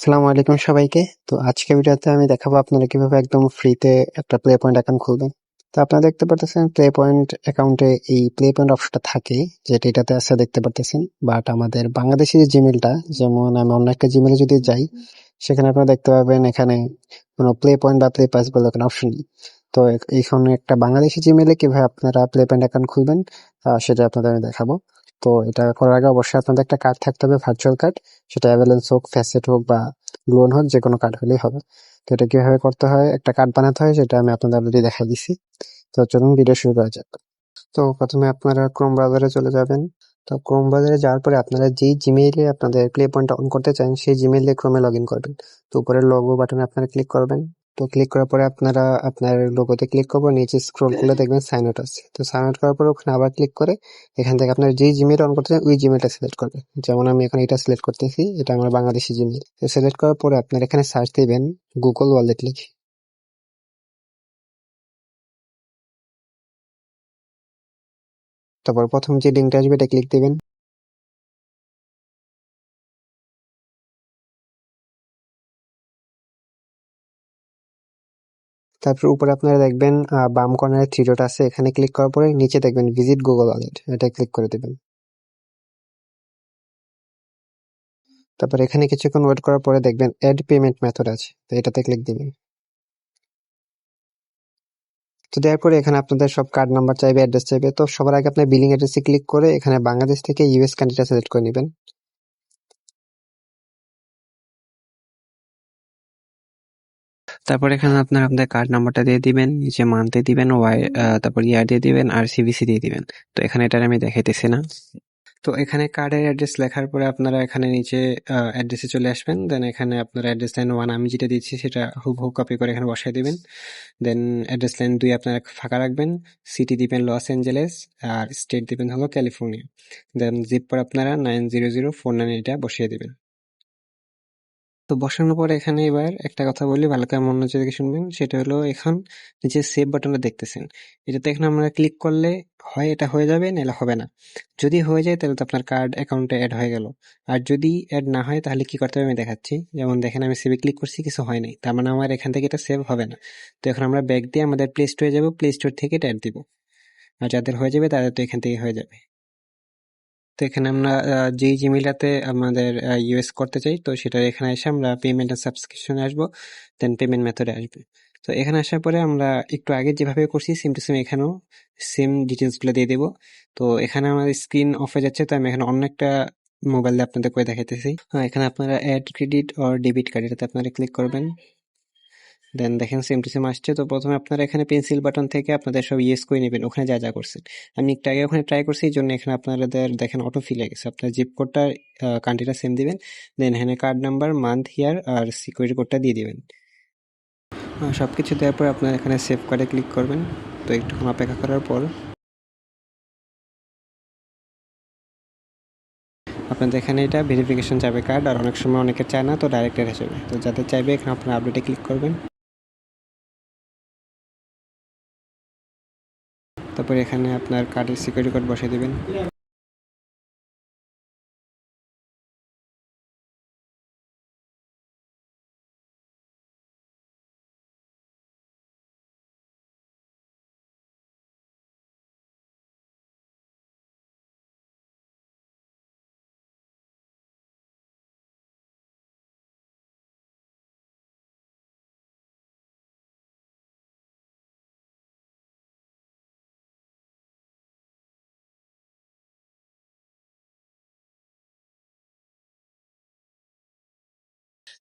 আসসালামু আলাইকুম সবাইকে। তো আজকে ভিডিওতে আমি দেখাবো আপনারা কিভাবে একদম ফ্রিতে একটা প্লে পয়েন্ট অ্যাকাউন্ট খুলবেন। তো আপনারা দেখতে পারতেছেন প্লে পয়েন্ট অ্যাকাউন্টে এই প্লে পয়েন্ট অপশনটা থাকে, যেটা এটাতে আছে দেখতে পারতেছেন। বাট আমাদের বাংলাদেশি যে জিমেলটা, যেমন আমি অন্য একটা জিমেলে যদি যাই, সেখানে আপনারা দেখতে পাবেন এখানে কোনো প্লে পয়েন্ট বা প্লে পাস বলে কোনো অপশন নেই। তো এইখানে একটা বাংলাদেশি জিমেলে কিভাবে আপনারা প্লে পয়েন্ট অ্যাকাউন্ট খুলবেন সেটা আপনাদের আমি দেখাবো। তো এটা করার আগে অবশ্যই আপনাদের একটা কার্ড থাকতে হবে, ভার্চুয়াল কার্ড। সেটা অ্যাভেলেন্স হোক, ফ্যাসেট হোক বা লোন হোক, যে কোনো কার্ড হলেই হবে। তো এটা কিভাবে করতে হয়, একটা কার্ড বানাতে হয়, সেটা আমি আপনাদের অলরেডি দেখাই দিচ্ছি। তো চলুন ভিডিও শুরু করা যাক। তো প্রথমে আপনারা ক্রোম ব্রাউজারে চলে যাবেন। তো ক্রোম ব্রাউজারে যাওয়ার পরে আপনারা যেই জিমেইলে আপনাদের প্লে পয়েন্টটা অন করতে চান সেই জিমেইলে ক্রোমে লগ ইন করবেন। তো উপরের লোগো বাটনে আপনারা ক্লিক করবেন। তো ক্লিক করার পরে আপনারা আপনার লোগোতে ক্লিক করবেন, নিচে স্ক্রল করলে দেখবেন সাইন আউট আছে। তো সাইন আউট করার পরে ওখানে আবার ক্লিক করে এখান থেকে আপনার যেই জিমেইল অন করতে চান ওই জিমেইলটা সিলেক্ট করবেন। যেমন আমি এখন এটা সিলেক্ট করতেছি, এটা আমার বাংলাদেশি জিমেইল। তো সিলেক্ট করার পরে আপনার এখানে সার্চ দিবেন গুগল ওয়ালেট লিখে। তারপর প্রথম যে লিঙ্কটা আসবে এটা ক্লিক দিবেন। তারপর উপরে আপনারা দেখবেন বাম কর্নারে থ্রি ডট আছে, এখানে ক্লিক করার পরে নিচে দেখবেন ভিজিট গুগল ওয়ালেট, এটা ক্লিক করে দেবেন। তারপর এখানে কিছুক্ষণ ওয়েট করার পরে দেখবেন অ্যাড পেমেন্ট মেথড আছে, তো এটাতে ক্লিক দিবেন। তো দেওয়ার পরে এখানে আপনাদের সব কার্ড নাম্বার চাইবে, অ্যাড্রেস চাইবে। তো সবার আগে আপনার বিলিং অ্যাড্রেসে ক্লিক করে এখানে বাংলাদেশ থেকে ইউএস কান্ট্রিটা সিলেক্ট করে নেবেন। তারপর এখানে আপনারা আপনাদের কার্ড নাম্বারটা দিয়ে দিবেন, নিচে মান্থে দিবেন, তারপর ইয়ার দিয়ে দিবেন আর সিভিসি দিয়ে দিবেন। তো এখানে এটা আমি দেখাইতেছি না। তো এখানে কার্ডের অ্যাড্রেস লেখার পরে আপনারা এখানে নিচে অ্যাড্রেসে চলে আসবেন। দেন এখানে আপনার অ্যাড্রেস লাইন 1 আমি যেটা দিচ্ছি সেটা হুবহু কপি করে এখানে বসাই দিবেন। দেন অ্যাড্রেস লাইন 2 আপনারা ফাঁকা রাখবেন। সিটি দিবেন লস অ্যাঞ্জেলেস আর স্টেট দিবেন হলো ক্যালিফোর্নিয়া। দেন জিপ পর আপনারা 90049 এটা বসিয়ে দিবেন। তো বসানোর পরে এখানে এবার একটা কথা বলি, ভালো করে মনোযোগ দিয়ে শুনবেন। সেটা হলো এখন নিচে সেভ বাটনটা দেখতেছেন, এটাতে এখন আমরা ক্লিক করলে হয় এটা হয়ে যাবে, নাহলে হবে না। যদি হয়ে যায় তাহলে তো আপনার কার্ড অ্যাকাউন্টে অ্যাড হয়ে গেল। আর যদি অ্যাড না হয় তাহলে কি করতে হবে আমি দেখাচ্ছি। যেমন দেখেন আমি সেভে ক্লিক করছি, কিছু হয় নাই, তার মানে আমার এখান থেকে এটা সেভ হবে না। তো এখন আমরা ব্যাক দিয়ে আমাদের প্লে স্টোরে যাবো, প্লে স্টোর থেকে এটা অ্যাড দিব। আর যাদের হয়ে যাবে তাদের তো এখান থেকে হয়ে যাবে। তো এখানে আমরা যেই জিমেইলটাতে আমাদের ইউএস করতে চাই, তো সেটা এখানে এসে আমরা পেমেন্ট আর সাবস্ক্রিপশনে আসবো, দেন পেমেন্ট মেথডে আসবে। তো এখানে আসার পরে আমরা একটু আগে যেভাবে করছি সেম টু সেম এখানেও সেম ডিটেলসগুলো দিয়ে দেবো। তো এখানে আমার স্ক্রিন অফ হয়ে যাচ্ছে, তো আমি এখানে অন্য একটা মোবাইল দিয়ে আপনাদের করে দেখাইতেছি। এখানে আপনারা add credit or debit card, এটাতে আপনারা ক্লিক করবেন। দেন দেখেন সেম টু সেম আসছে। তো প্রথমে আপনারা এখানে পেন্সিল বাটন থেকে আপনাদের সব ইয়েস করে নেবেন ওখানে যা যা করছেন। আমি একটু আগে ওখানে ট্রাই করছি, এই জন্য এখানে আপনাদের দেখেন অটো ফিল হয়ে গেছে। আপনার জিপ কোডটা কান্ট্রিটা সেম দিবেন। দেন এখানে কার্ড নাম্বার, মান্থ, ইয়ার আর সিকিউরিটি কোডটা দিয়ে দিবেন। সব কিছু দেওয়ার পর আপনারা এখানে সেভ কার্ডে ক্লিক করবেন। তো একটুক্ষণ অপেক্ষা করার পর আপনাদের এখানে এটা ভেরিফিকেশন চাইবে কার্ড, আর অনেক সময় অনেকে চায় না, তো ডাইরেক্ট এর হিসেবে। তো যাদের চাইবে এখানে আপনারা আপডেটে ক্লিক করবেন। তারপর এখানে আপনার কার্ডের সিকিউরিটি কোড বসিয়ে দিবেন।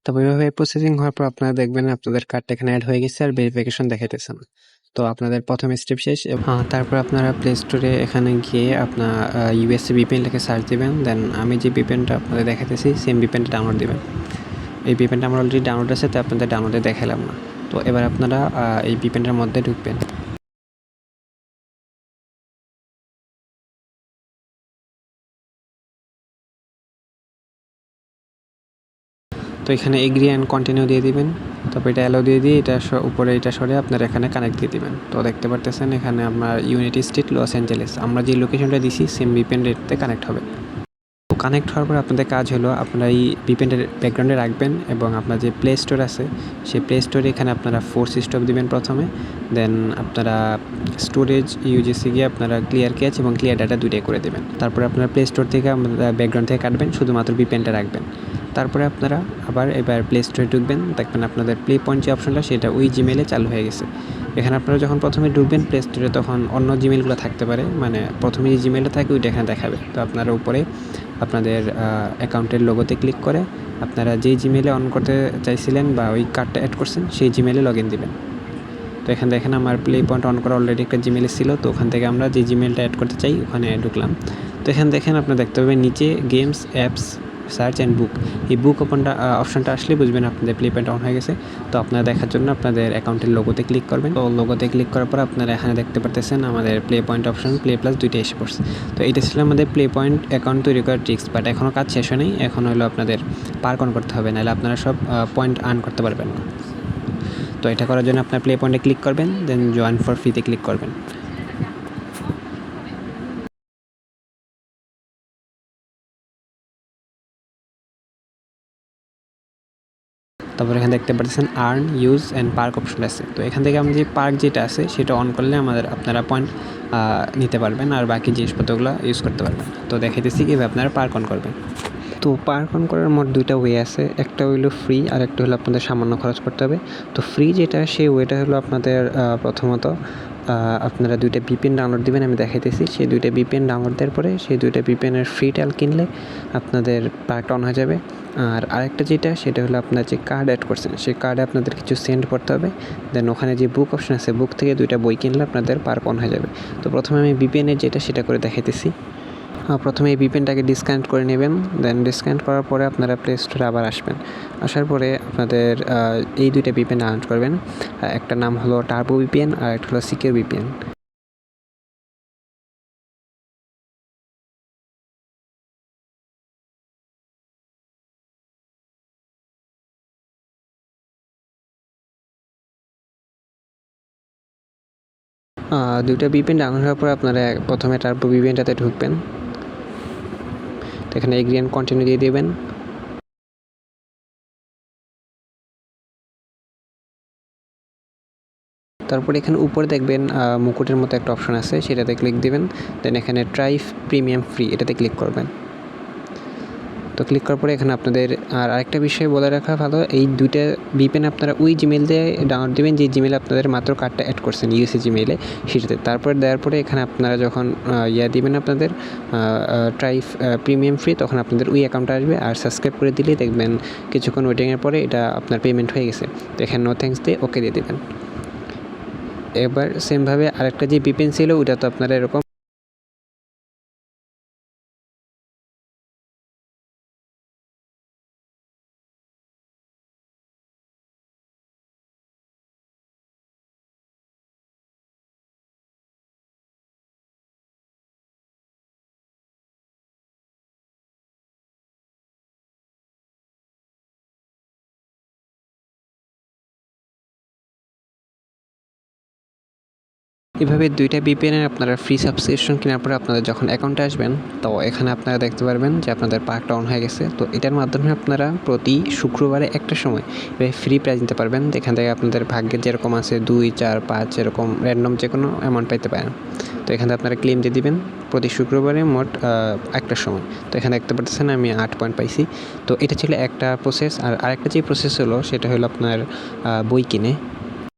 তারপর এভাবে প্রসেসিং হওয়ার পর আপনারা দেখবেন আপনাদের কার্ডটা এখানে অ্যাড হয়ে গেছে আর ভেরিফিকেশন দেখাইতেছে না। তো আপনাদের প্রথম স্টেপ শেষ। তারপর আপনারা প্লে স্টোরে এখানে গিয়ে আপনার ইউএসএ ভিপিএন লিখে সার্চ দিবেন। দেন আমি যে ভিপিএনটা আপনাদের দেখাইতেছি সেম ভিপিএনটা ডাউনলোড দিবেন। এই ভিপিএনটা আমার অলরেডি ডাউনলোড আছে, তো আপনাদের ডাউনলোডে দেখালাম না। তো এবার আপনারা এই ভিপিএনটার মধ্যে ঢুকবেন। তো এখানে এগ্রি অ্যান্ড কন্টিনিউ দিয়ে দিবেন। তারপর এটা অ্যালো দিয়ে দিয়ে এটা উপরে এটা সরে আপনার এখানে কানেক্ট দিয়ে দিবেন। তো দেখতে পারতেছেন এখানে আপনার ইউনাইটেড স্টেট লস অ্যাঞ্জেলেস, আমরা যে লোকেশনটা দিছি সেম ভিপিএন রেটতে কানেক্ট হবে। কানেক্ট হওয়ার পর আপনাদের কাজ হলো আপনারা এই ভিপিএনটার ব্যাকগ্রাউন্ডে রাখবেন এবং আপনার যে প্লে স্টোর আছে সেই প্লে স্টোরে এখানে আপনারা ফোর্স স্টপ দিবেন প্রথমে, দেন আপনারা স্টোরেজ ইউজেসে গিয়ে আপনারা ক্লিয়ার ক্যাচ এবং ক্লিয়ার ডাটা দুইটাই করে দেবেন। তারপরে আপনারা প্লে স্টোর থেকে ব্যাকগ্রাউন্ড থেকে কাটবেন, শুধুমাত্র ভিপিএনটা রাখবেন। তারপরে আপনারা এবার প্লে স্টোরে ঢুকবেন, দেখবেন আপনাদের প্লে পয়েন্ট যে অপশনটা সেটা ওই জিমেলে চালু হয়ে গেছে। এখানে আপনারা যখন প্রথমে ঢুকবেন প্লে স্টোরে তখন অন্য জিমেলগুলো থাকতে পারে, মানে প্রথমে যে জিমেলটা থাকে ওইটা এখানে দেখাবে। তো আপনারা উপরে আপনাদের অ্যাকাউন্টের লোগোতে ক্লিক করে আপনারা যেই জিমেলে অন করতে চাইছিলেন বা ওই কার্ডটা অ্যাড করছেন সেই জিমেলে লগ ইন দিবেন। তো এখানে দেখেন আমার প্লে পয়েন্ট অন করা অলরেডি একটা জিমেল ছিল, তো ওখান থেকে আমরা যে জিমেলটা অ্যাড করতে চাই ওখানে ঢুকলাম। তো এখানে দেখেন আপনারা দেখতে পাবেন নিচে games, apps, search and book. এই বুক অপশনটা আসলে বুঝবেন আপনাদের প্লে পয়েন্ট অন হয়ে গেছে। তো আপনারা দেখার জন্য আপনাদের অ্যাকাউন্টের লোগোতে ক্লিক করবেন। তো লোগোতে ক্লিক করার পর আপনারা এখানে দেখতে পারতেছেন আমাদের play point option, play plus দুইটাই এসে পড়ছে। তো এটা ছিল আমাদের প্লে পয়েন্ট অ্যাকাউন্ট তৈরি করার ট্রিক্স, বাট এখনও কাজ শেষ হয় নাই। এখন হলো আপনাদের পার্ক অন করতে হবে, নাহলে আপনারা সব পয়েন্ট আর্ন করতে পারবেন না। তো এটা করার জন্য আপনার প্লে পয়েন্টে ক্লিক করবেন, দেন জয়েন ফর ফ্রিতে ক্লিক করবেন। তারপর এখানে দেখতে পাচ্ছেন earn, use and park option আছে। তো এখান থেকে আমাদের যে পার্ক যেটা আছে সেটা অন করলে আপনারা পয়েন্ট নিতে পারবেন আর বাকি জিনিসপত্রগুলো ইউজ করতে পারবেন। তো দেখাইতেছি কীভাবে আপনারা পার্ক অন করবেন। তো পার্ক অন করার মোট দুইটা ওয়ে আছে, একটা হলো ফ্রি আর একটা হলো আপনাদের সামান্য খরচ করতে হবে। তো ফ্রি যেটা সেই ওয়েটা হলো আপনাদের প্রথমত আপনারা দুইটা ভিপিএন ডাউনলোড দিবেন, আমি দেখাইতেছি। সেই দুইটা ভিপিএন ডাউনলোড দেওয়ার পরে সেই দুইটা ভিপিএনের ফ্রি ট্রায়াল কিনলে আপনাদের পার্কটা অন হয়ে যাবে। আর আরেকটা যেটা সেটা হলো আপনার যে কার্ড অ্যাড করছেন সেই কার্ডে আপনাদের কিছু সেন্ড করতে হবে, দেন ওখানে যে বুক অপশন আছে বুক থেকে দুইটা বই কিনলে আপনাদের পার্ক অন হয়ে যাবে। তো প্রথমে আমি ভিপিএনের যেটা সেটা করে দেখাইতেছি। প্রথমে এই ভিপিএনটাকে ডিসকানেক্ট করে নেবেন, দেন ডিসকানেক্ট করার পরে আপনারা প্লে স্টোরে আবার আসবেন। আসার পরে আপনাদের এই দুইটা ভিপিএন ডাউনলোড করবেন। একটা নাম হলো টার্বো ভিপিএন আর একটা হলো সিকিউর ভিপিএন। দুইটা ভিপিএন ডাউনলোড হওয়ার পর আপনারা প্রথমে টার্বো ভিপিএনটাতে ঢুকবেন। তো এখানে এগ্রি অ্যান্ড কন্টিনিউ দিয়ে দেবেন। তারপরে এখানে উপরে দেখবেন মুকুটের মতো একটা অপশন আছে, সেটাতে ক্লিক দিবেন। দেন এখানে ট্রাই প্রিমিয়াম ফ্রি এটাতে ক্লিক করবেন। তো ক্লিক করার পরে এখানে আপনাদের আরেকটা বিষয় বলে রাখা ভালো, এই দুইটা ভিপিএন আপনারা ওই জিমেল দিয়ে ডাউনলোড দেবেন যে জিমেলে আপনাদের মাত্র কার্ডটা অ্যাড করছেন ইউএসএ জিমেলে সেটাতে। তারপর দেওয়ার পরে এখানে আপনারা যখন দিবেন আপনাদের ট্রাই প্রিমিয়াম ফ্রি, তখন আপনাদের ওই অ্যাকাউন্টটা আসবে। আর সাবস্ক্রাইব করে দিলেই দেখবেন কিছুক্ষণ ওয়েটিংয়ের পরে এটা আপনার পেমেন্ট হয়ে গেছে। তো এখানে নো থ্যাঙ্কস দিয়ে ওকে দিয়ে দেবেন। এবার সেমভাবে আরেকটা যে ভিপিএন ছিল ওটা তো আপনারা এরকম এভাবে দুইটা ভিপিএনের আপনারা ফ্রি সাবস্ক্রিপশন কেনার পরে আপনাদের যখন অ্যাকাউন্টে আসবেন তো এখানে আপনারা দেখতে পারবেন যে আপনাদের পার্কটা অন হয়ে গেছে। তো এটার মাধ্যমে আপনারা প্রতি শুক্রবারে একটা সময় ফ্রি প্রাইজ নিতে পারবেন। এখান থেকে আপনাদের ভাগ্যের যেরকম আছে 2, 4, 5 এরকম র্যান্ডম যে কোনো অ্যামাউন্ট পাইতে পারেন। তো এখানে আপনারা ক্লেম দিয়ে দিবেন প্রতি শুক্রবারে মোট একটার সময়। তো এখানে দেখতে পাচ্ছেন আমি 8 পয়েন্ট পাইছি। তো এটা ছিল একটা প্রসেস। আর আরেকটা যে প্রসেস হলো সেটা হলো আপনার বই কিনে।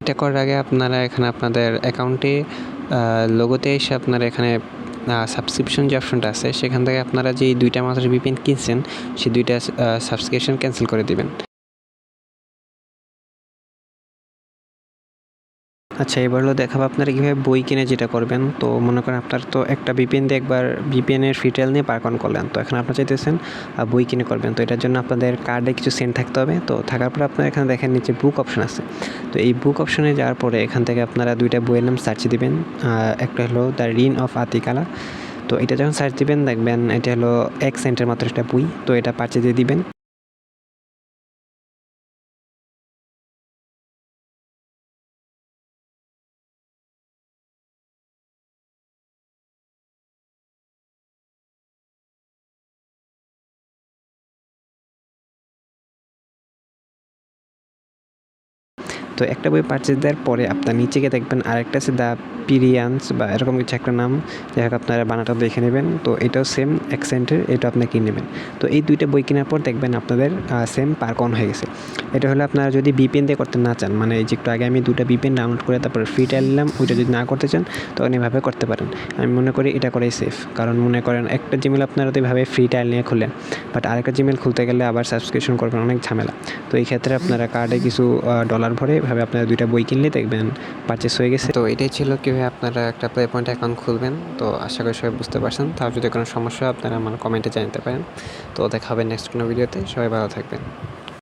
এটা করার আগে আপনারা এখানে আপনাদের অ্যাকাউন্টে লোগোতে এসে আপনারা এখানে সাবস্ক্রিপশন যে অপশনটা আছে সেখান থেকে আপনারা যে দুইটা মাত্র ভিপিএন কিনছেন সেই দুইটা সাবস্ক্রিপশন ক্যান্সেল করে দিবেন। আচ্ছা, এবার হলো দেখাবো আপনারা কীভাবে বই কিনে যেটা করবেন। তো মনে করেন আপনার তো একটা ভিপিএন দিয়ে একবার ভিপিএনের ফ্রি ট্রায়াল নিয়ে পার্ক অন করলেন। তো এখন আপনারা চাইতেছেন বই কিনে করবেন। তো এটার জন্য আপনাদের কার্ডে কিছু সেন্ড থাকতে হবে। তো থাকার পর আপনারা এখানে দেখেন নিচে বুক অপশন আছে। তো এই বুক অপশনে যাওয়ার পরে এখান থেকে আপনারা দুইটা বইয়ের নাম সার্চ দিবেন। একটা হলো দ্য রিন অফ আতিকালা। তো এটা যখন সার্চ দিবেন দেখবেন এটা হলো 1 সেন্টের মাত্র একটা বই। তো এটা পারচেজ দিয়ে দিবেন। তো একটা বই পারচেজ দেওয়ার পরে আপনার নিচে গিয়ে দেখবেন আরেকটা আছে দ্য পিরিয়ান্স বা এরকম কিছু একটা নাম, যাই হোক আপনারা বানানটা দেখে নেবেন। তো এটাও সেম অ্যাকসেন্টের, এটা আপনি কিনে নেবেন। তো এই দুইটা বই কেনার পর দেখবেন আপনাদের সেম পার্ক অন হয়ে গেছে। এটা হলো আপনারা যদি ভিপিএন দিয়ে করতে না চান, মানে এই যে একটু আগে আমি 2টা ভিপিএন ডাউনলোড করে তারপর ফ্রি ট্রায়াল নিলাম, ওইটা যদি না করতে চান তখন এভাবে করতে পারেন। আমি মনে করি এটা করাই সেফ, কারণ মনে করেন একটা জিমেল আপনারা তো এভাবে ফ্রি ট্রায়াল নিয়ে খুললেন, বাট আরেকটা জিমেল খুলতে গেলে আবার সাবস্ক্রিপশন করবেন, অনেক ঝামেলা। তো এই ক্ষেত্রে আপনারা কার্ডে কিছু ডলার ভরে এভাবে আপনারা 2টা বই কিনলে দেখবেন পারচেস হয়ে গেছে। তো এটাই ছিল কীভাবে আপনারা একটা প্লে পয়েন্ট অ্যাকাউন্ট খুলবেন। তো আশা করি সবাই বুঝতে পারছেন। তাও যদি কোনো সমস্যা হয় আপনারা আমার কমেন্টে জানাতে পারেন। তো দেখা হবে নেক্সট কোনো ভিডিওতে। সবাই ভালো থাকবেন।